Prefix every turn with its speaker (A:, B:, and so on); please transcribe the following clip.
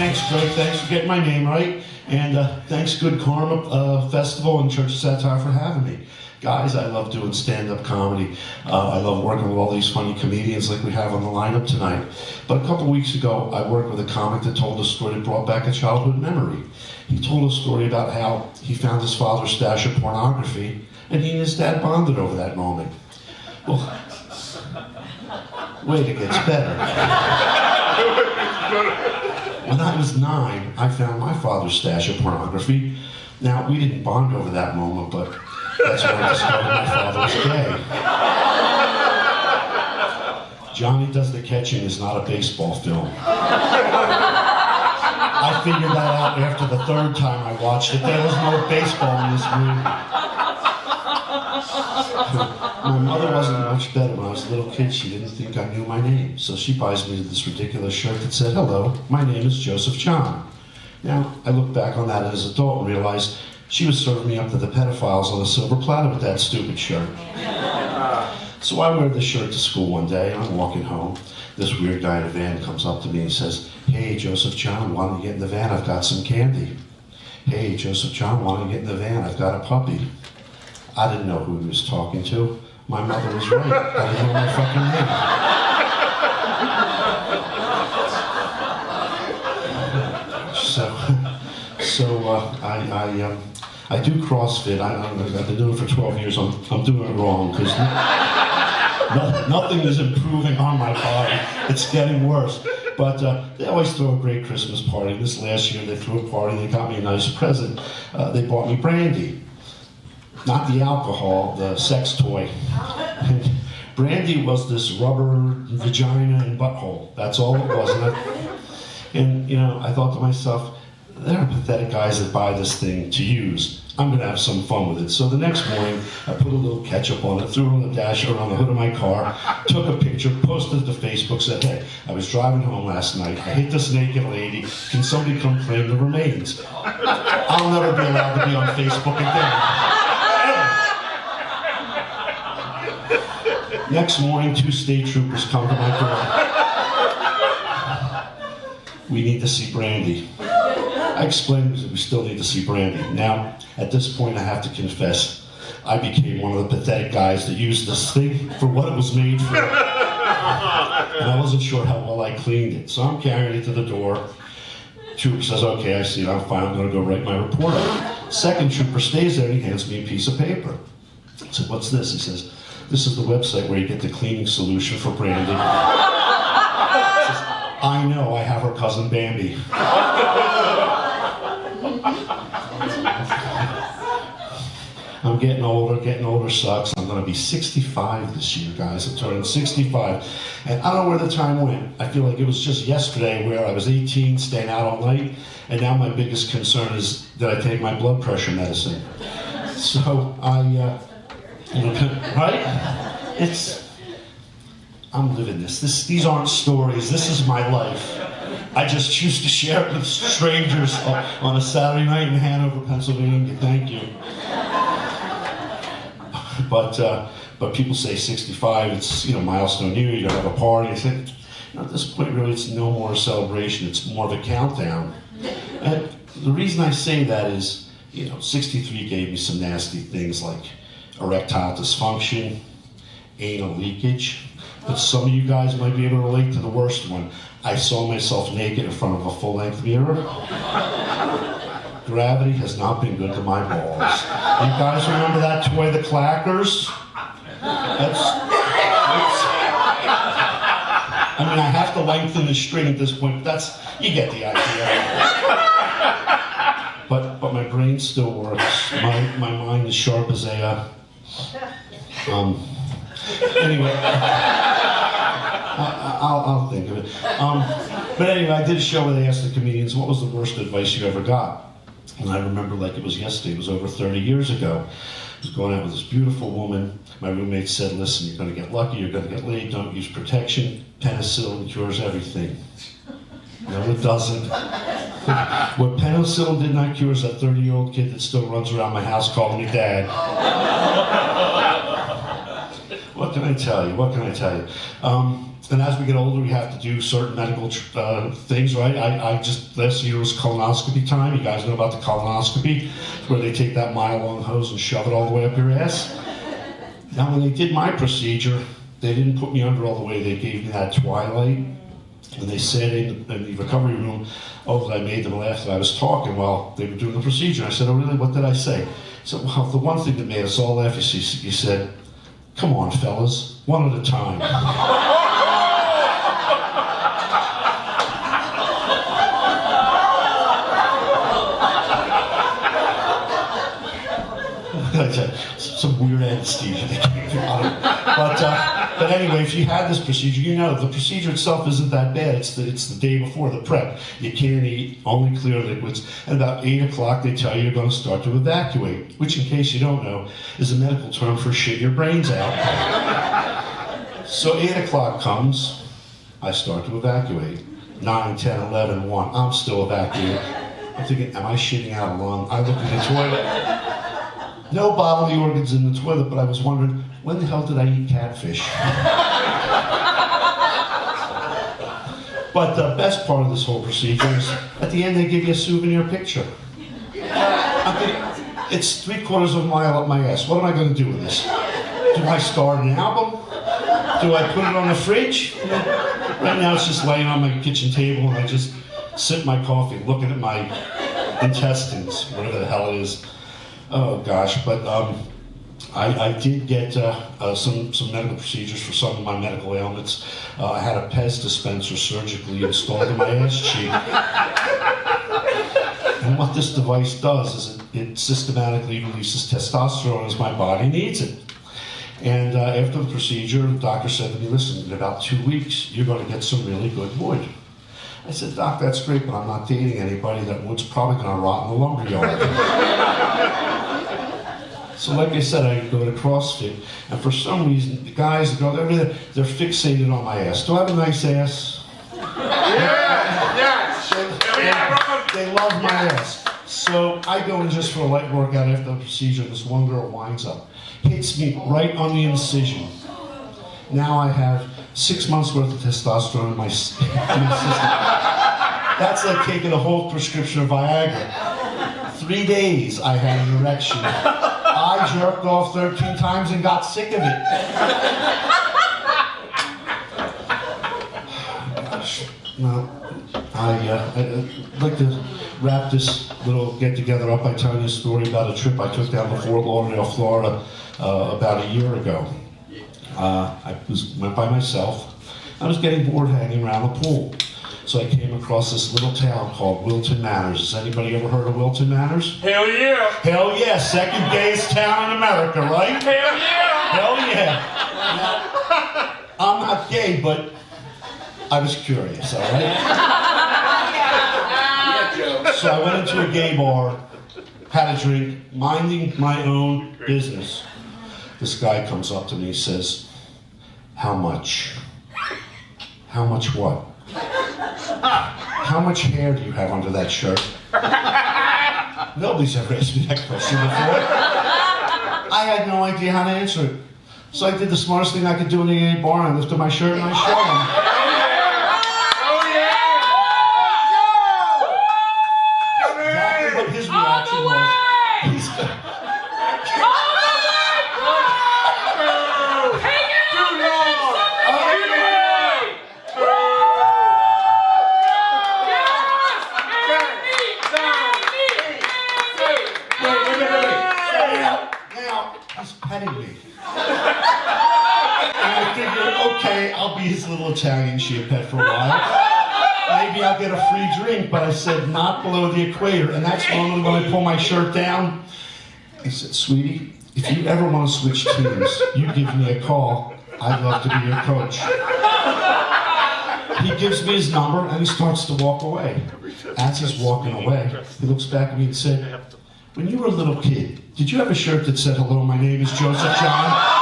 A: thanks, Greg. Thanks for getting my name right. And thanks, Good Karma Festival and Church of Satire for having me. Guys, I love doing stand-up comedy. I love working with all these funny comedians like we have on the lineup tonight. But a couple weeks ago, I worked with a comic that told a story that brought back a childhood memory. He told a story about how he found his father's stash of pornography, and he and his dad bonded over that moment. Well, wait, it gets better. When I was 9, I found my father's stash of pornography. Now, we didn't bond over that moment, but that's when I discovered my father was gay. Johnny Does the Catching is not a baseball film. I figured that out after the 3rd time I watched it. There was no baseball in this movie. My mother wasn't much better when I was a little kid. She didn't think I knew my name. So she buys me this ridiculous shirt that said, "Hello, my name is Joseph John." Now, I look back on that as an adult and realize she was serving me up to the pedophiles on a silver platter with that stupid shirt. So I wear this shirt to school one day, and I'm walking home. This weird guy in a van comes up to me and says, "Hey, Joseph John, why don't you get in the van? I've got some candy." "Hey, Joseph John, why don't you get in the van? I've got a puppy." I didn't know who he was talking to. My mother was right. I didn't know my fucking name. I do CrossFit. I've been doing it for 12 years. I'm doing it wrong because nothing is improving on my body. It's getting worse. But they always throw a great Christmas party. This last year they threw a party. They got me a nice present. They bought me brandy. Not the alcohol, the sex toy. And brandy was this rubber vagina and butthole. That's all it was. And you know, I thought to myself, there are pathetic guys that buy this thing to use. I'm gonna have some fun with it. So the next morning, I put a little ketchup on it, threw it on the dash or on the hood of my car, took a picture, posted it to Facebook, said, "Hey, I was driving home last night. I hit this naked lady. Can somebody come claim the remains?" I'll never be allowed to be on Facebook again. Next morning, 2 state troopers come to my door. "We need to see Brandy." I explained that we still need to see Brandy. Now, at this point, I have to confess, I became one of the pathetic guys that used this thing for what it was made for. And I wasn't sure how well I cleaned it. So I'm carrying it to the door. Trooper says, "Okay, I see it, I'm fine, I'm gonna go write my report on it." Second trooper stays there and he hands me a piece of paper. I said, "What's this?" He says, "This is the website where you get the cleaning solution for Brandy." He says, "I know, I have her cousin Bambi." I'm getting older sucks. I'm gonna be 65 this year, guys. I'm turning 65. And I don't know where the time went. I feel like it was just yesterday where I was 18, staying out all night, and now my biggest concern is that I take my blood pressure medicine. So right? I'm living this. These aren't stories. This is my life. I just choose to share it with strangers on a Saturday night in Hanover, Pennsylvania. Thank you. But people say 65, it's, you know, milestone year, you're gonna have a party. I said, you know, at this point really it's no more a celebration, it's more of a countdown. And the reason I say that is, you know, 63 gave me some nasty things like erectile dysfunction, anal leakage, but some of you guys might be able to relate to the worst one. I saw myself naked in front of a full-length mirror. Gravity has not been good to my balls. You guys remember that toy, the clackers? I mean, I have to lengthen the string at this point, but you get the idea. But my brain still works. My mind is sharp as a, anyway. I'll think of it. But anyway, I did a show where they asked the comedians, what was the worst advice you ever got? And I remember like it was yesterday, it was over 30 years ago. I was going out with this beautiful woman. My roommate said, "Listen, you're gonna get lucky, you're gonna get laid, don't use protection. Penicillin cures everything." No, it doesn't. What penicillin did not cure is that 30-year-old kid that still runs around my house calling me dad. What what can I tell you? What can I tell you? And as we get older, we have to do certain medical things, right? I just, last year was colonoscopy time. You guys know about the colonoscopy? It's where they take that mile-long hose and shove it all the way up your ass. Now, when they did my procedure, they didn't put me under all the way. They gave me that twilight. And they said in the recovery room, oh, that I made them laugh that I was talking while they were doing the procedure. I said, oh, really? What did I say? So, well, the one thing that made us all laugh is you said, come on, fellas, one at a time. Some weird anesthesia they gave me on it. But anyway, if you had this procedure, you know the procedure itself isn't that bad. It's the day before the prep. You can't eat, only clear liquids. And about 8 o'clock, they tell you you're going to start to evacuate, which, in case you don't know, is a medical term for shit your brains out. So 8 o'clock comes, I start to evacuate. 9, 10, 11, 1, I'm still evacuating. I'm thinking, am I shitting out a lung? I look in the toilet. No bodily organs in the toilet, but I was wondering, when the hell did I eat catfish? But the best part of this whole procedure is, at the end they give you a souvenir picture. I think, it's 3/4 of a mile up my ass. What am I going to do with this? Do I start an album? Do I put it on the fridge? Right now it's just laying on my kitchen table and I just sip my coffee, looking at my intestines, whatever the hell it is. Oh gosh, but I did get some medical procedures for some of my medical ailments. I had a Pez dispenser surgically installed in my ass cheek. And what this device does is it systematically releases testosterone as my body needs it. And after the procedure, the doctor said to me, listen, in about 2 weeks, you're going to get some really good wood. I said, Doc, that's great, but I'm not dating anybody. That wood's probably going to rot in the lumberyard. So like I said, I go to CrossFit, and for some reason, the guys, the girls, they're fixated on my ass. Do I have a nice ass?
B: Yes!
A: They love my ass. So I go in just for a light workout after the procedure. This one girl winds up, hits me right on the incision. Now I have 6 months worth of testosterone in my system. That's like taking a whole prescription of Viagra. 3 days I had an erection. I jerked off 13 times and got sick of it. Gosh. Well, I'd like to wrap this little get-together up by telling you a story about a trip I took down to Fort Lauderdale, Florida, about a year ago. I went by myself. I was getting bored hanging around the pool. So I came across this little town called Wilton Manors. Has anybody ever heard of Wilton Manors?
B: Hell yeah!
A: Hell yeah, second gayest town in America, right?
B: Hell yeah!
A: Hell yeah! Now, I'm not gay, but I was curious, all right? So I went into a gay bar, had a drink, minding my own business. This guy comes up to me and says, how much? How much what? How much hair do you have under that shirt? Nobody's ever asked me that question before. I had no idea how to answer it. So I did the smartest thing I could do in a gay bar, and I lifted my shirt and I showed him. Exactly what his reaction was. Petting me. And I figured, okay, I'll be his little Italian shit pet for a while. Maybe I'll get a free drink, but I said not below the equator. And that's normally when I pull my shirt down. I said, sweetie, if you ever want to switch teams, you give me a call. I'd love to be your coach. He gives me his number and he starts to walk away. As he's walking away, he looks back at me and said, when you were a little kid, did you have a shirt that said, hello, my name is Joseph John?